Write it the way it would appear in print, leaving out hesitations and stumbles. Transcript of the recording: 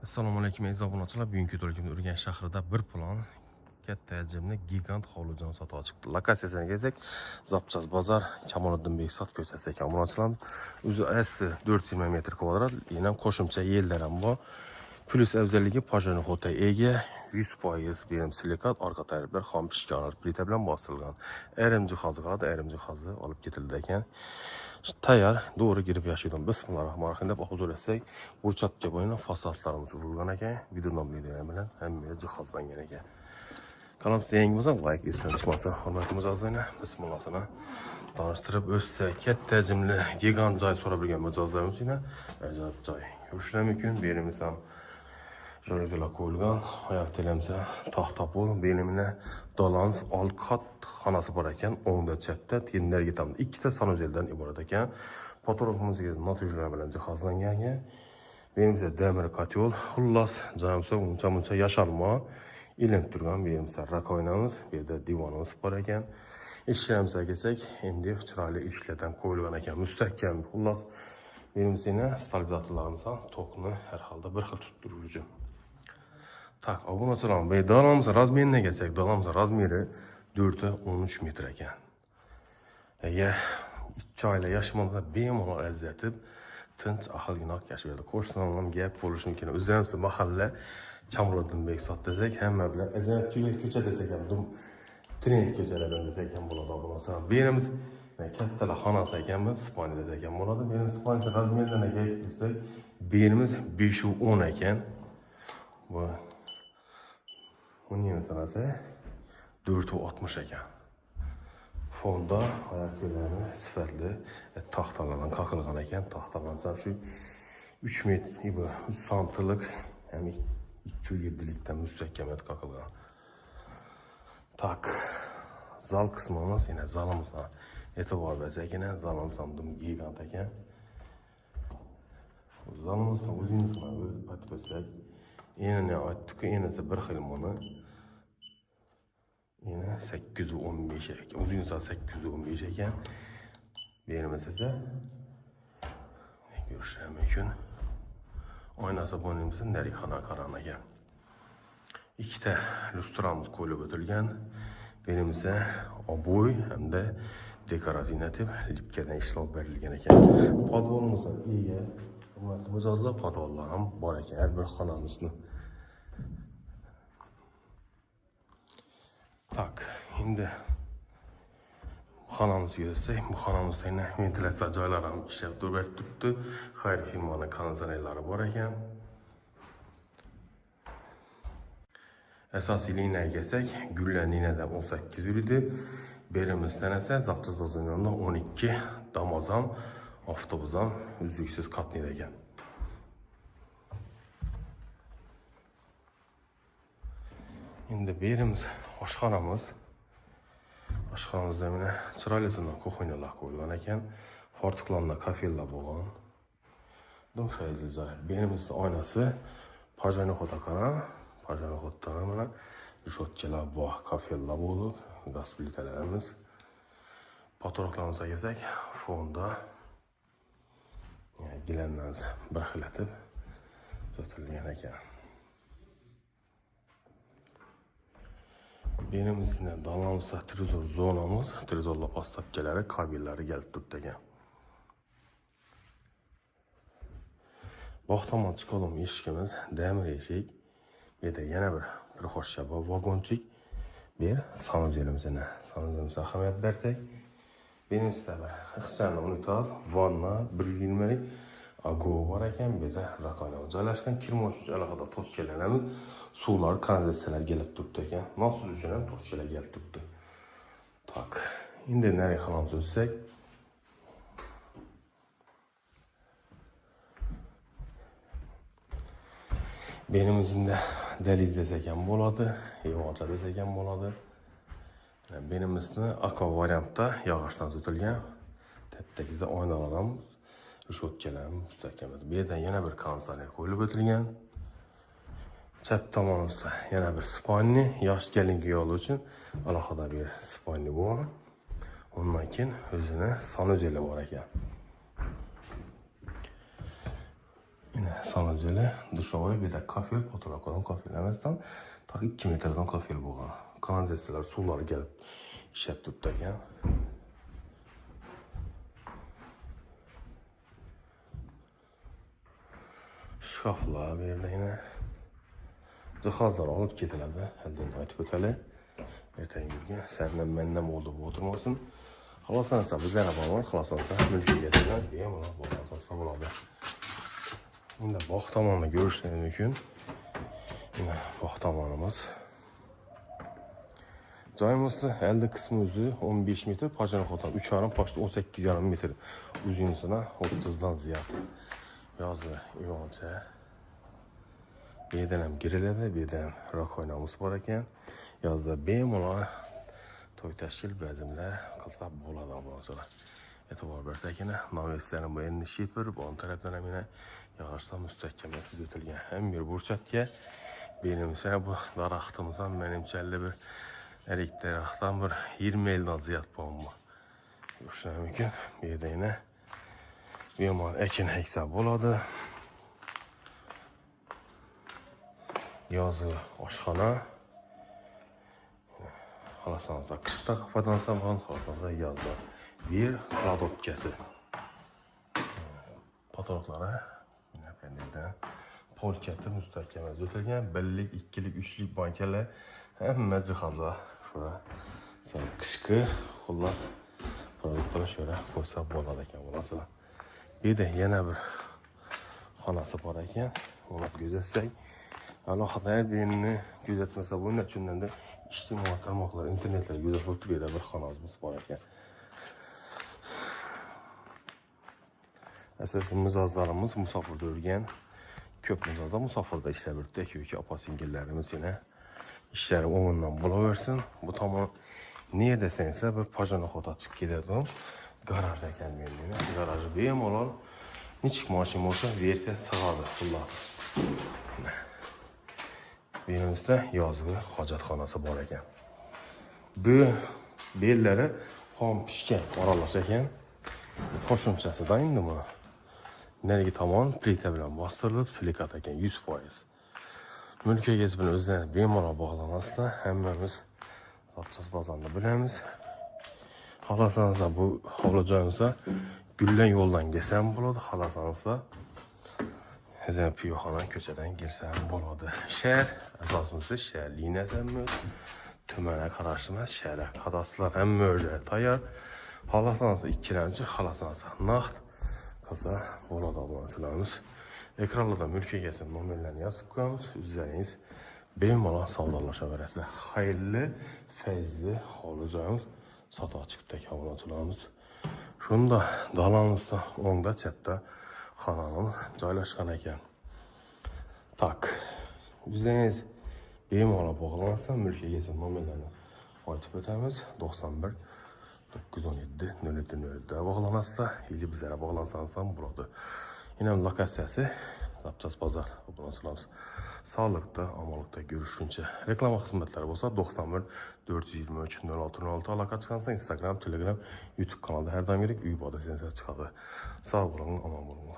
Assalomu alaykum aziz obunachilar. Bugungi videomda Urganch shahrida bir plan katta hajmli gigant hovlijon sotuvga chiqdi. Lokatsiyasiga kelsak, Zapchas bozor, Kamoliddin Bekzod ko'chasi ekan. Obunachilar, o'zi asli 420 metr kvadrat, yana qo'shimcha yerlar ham bor. Plus afzalligi pajani xota ega, 100% berim silikat, orqa taraflar xom pishgan plita bilan bosilgan. Ayrim jihozlar, ayrim jihozni olib ketildi ekan. Tayyor, doğru girib yashaydim. Bismillahirrahmanirrahim deb huzur etsak, burchakka bo'yinda fasadlarimiz urilgan ekan. Video bilan bilan hamma jihozlangan ekan. Kanalımızda yangi bo'lsa, like esdan chiqmasa, hurmatli mijozlarni bismillahsana tanishtirib o'tsak, katta hajmli gigant joy so'rab bilgan mijozlarimiz uchun ajoyib joy. Ko'rishlar mumkin, berimiz ham joylar qo'yilgan, oyoq tilamsa taxta pol, belimini dolans, alt kat xonasi bor ekan, o'ngda chapda tenderga tam ikkita sanujeldan iborat ekan. Fotoğrafımızga notajlar bilan jihozlangan ekan. Belimizda demir kotyol, xullas, joyimizda uncha yashalma ilinib turgan berimizda rakovinamiz, bu yerda divonimiz bor ekan. Ishlarimiz kelsak, endi chiroyli ishlardan qo'yilgan ekan, mustahkam. Xullas, berimizda stabilizatorlarimiz ham tokni har holda bir xil tutib turuvchi. Tak, obunachilar, bu dalamiz razmeriga kelsak, dalamiz razmeri 4-13 metr ekan. Agar 2 oila yashamasa bemalol ajratib, tinch ahilginoq yashaydi. Qo'shnilar ham gap bo'lishi mumkin. O'zimiz mahalla Kamoliddin Bekzod desak, hamma bilan ajrab ko'cha desak ham, trend ko'chalardan desak ham bo'ladi obunachilar. Berimiz kattalar xonasi ekanmiz, spalni desak ham bo'ladi. Berimiz spalni razmeridan kelsak, berimiz 5-10 ekan. Bu uning sanasi 4-60 ekan. Fonda oyoqlarni sifatli taxtalardan qaqilgan ekan. Taxtalar shu 3 metr, 3 santilik, ya'ni 2.7likdan mustahkamiyat qaqilgan. Tak. Zal qismimiz, yine zalimizdan e'tibor bersak, yine zalimiz ham gigant ekan. Zalimizdan o'zimizdan aytib o'tsak, enini aytdik, enisi bir xil buni. Yine 815 ekan. Uzunsa 815 ekan. Berimiz esa ko'rishlar mumkin. Oynasi bo'lmasa narixona qaran ekan. Ikkita lustramiz qo'yilib o'tilgan. Berimizda oboy hamda dekorativ lipkadan ishlov berilgan ekan. Podvolimiz ham ega. Mijozlar podvollar ham bor ekan har bir xonamizni. Tak, endi xonamizga kelsak, bu xonamizda yana ventilyatsiya joylari ham ishlab turibdi. Xayr firmaning konditsionerlari bor ekan. Asosiy liniyaga kelsak, gullar liniyadan 18 yuradi. Berimizdan esa Zapchas bozoridan 12 Damoz ham, avtobus ham uzluksiz qatnaydi ekan. Endi berimiz oshxonamiz. Oshxonamizda mana chiroylisindan kuxonyalar qo'yilgan ekan. Fortiklarla kafellar bo'lgan. Dum fayzli joy. Berimizda oynasi pajani xota qaran, pajani xotadan mana shotchalar bor, kafellar bo'lib, gaz plitalarimiz. Fotoğraflarımıza kelsak, fonda gilamlarimiz bir xil etib sotilgan ekan. Berimizda dalamizda trezor zonamiz, trezorlar pastapkalari, kabellari kelib turibdi ekan. Boqtomon chiqalım eshigimiz, demir eshik. Bu yerda yana bir hoshchaba vagonchik. Bir sanujelimizga, sanujelimizga ahamiyat bersak, berimizda bir ixcham unitoz, vanna, 120 lik ago bor ekan. Bu yerda rakovina joylashgan, kirmoch uchun alohida toshchalarimiz, suvlar, kanalizatsiyalar kelib turibdi ekan. Nasıl uchun ham toshchalar kelib turibdi. Tak. Endi narixonamizni o'tsak, berimizda daliz desak ham bo'ladi, yog'ochcha desak ham bo'ladi. Berimizni aqua variantda yog'ochdan sotilgan. Tepdagida oynalar ham, shotkalar ham mustahkamdir. Bu yerdan yana bir konditsioner qo'yilib o'tilgan. Chap tomonimizda yana bir spalni, yosh kelinga yo'l uchun alohida bir spalni bor. Undan keyin o'zini sanujeli bor ekan. Yine sanaceli, duşavoy, bir də kafel, fotoğraflardan kafel emasdan ta 2 metrdən kafel bolğan. Kanalizasiyalar, suları gəlib işlətdiribdəkən. Şkaflar bir yerdə yine cihazlar alıb getirildi. Əldən aytıb ötəli. Ertəyin gün səndən məndən oldu bu oturmasın. Xalasansa biz arabanı xalasansa mülkiyyətindən deyəm ona baxasansa buladı. Yine bax tamamını görürseniz mümkün. Yine bax tamamımız. Cayımızda əldə kısmı üzü 15 metr, pajana xotan 3 yarım, paşda 18,5 metr uzunluğuna 30'dan ziyade. Yazılı İvançə. Bir dənəm girilədə, bir dənəm rak oynamız var ekan. Yazda beyim olar. Toy təşkil bəzimlər qılsa boladı bundan sonra. Etibar bərsək yine navirslərin bu enli şipir, bu ön tərəfdən əminə yağarsa müstəhkəməsi götürülən həm bir burçatya. Benimsə bu daraqtımızdan mənimçəlli bir ərik dəraqdan bir 20 eldən ziyad bomba. Görüşünə mümkün. Bir də yine Bemal ekin heksa boladı. Yazı aşxana. Xalasanızda qışda qafadansa baxın, xalasanızda yazda. Bir kladopkəsi. Patologlara yine pendirdən polkəti müstəhkəməz ötülgən. Bellik, 2'lik, 3'lik bankeler həmmə cihazla şura sən qışqı xullas produktları şöyle qoysa boladı ekan bundan sonra. Bir de yine bir xanası var ekan, onu gözətsək. Allah hər birini gözətməsə bunun üçündən də ictimai tarmoqlar, internetlər gözətib belə bir xanamız var ekan. Əsasən mizazlarımız musafirdə örgən, köp mizazda musafirdə işləbirdik ki, apasingillərimiz yine işləri onunla bula versin. Bu tamam niye desənsə bir pajana xota çıxıb gedədim. Garajda kendiliğine. Garajı beyim olan niçik maşım olsa versə sığadı. Benimizdə yazılı hacatxanası var ekan. Bu belləri ham pişkən aralaşarkən qoşumçası da indi bu. Nereye tamam plitə bilən bastırılıb silikat ekan 100%. Mülkiyə gezibin özünə bemara bağlanasla həmimiz zapças bazanda biləmiz. Xalasanızda bu olacağınızda güllən yoldan geçən buladı. Xalasanızda Həzən piyoxanan köçədən girsən buladı. Şəhər əsasınızda şəhərliyin əzəmməz. Tümənə qarışmaz. Şəhərə kadastılar həm mörcər tayar. Xalasanızda ikilənci, xalasanızda naxt. Qısa buladı abunasılarımız. Ekranda da mülkiyə geçən nomerlərini yazıb qoyamız. Üzəriniz benim olan savdarlaşa verəsilə. Xeyirli, fəzli olacağımız satı açıqdaki abunacılarımız. Şunu da dalanızda, onda çətdə xananın caylaşqan ekan. Tak. Üzəriniz benim ola bağlanırsa mülkiyə geçən nomerlərini aytıb ötəmiz. 91 917 07 bağlanırsa, ili bizlərə bağlansanızdan buradır. Yine lokasiyası Zapças Bazar abunacılarımız. Sağlıkta, amalıkta görüşünce reklama xidmətləri olsa 91 423 0606 alaka çıxansa Instagram, Telegram, YouTube kanalda hər daim gerek üyüb adəsiniz çıxadı. Sağ olun, aman olun.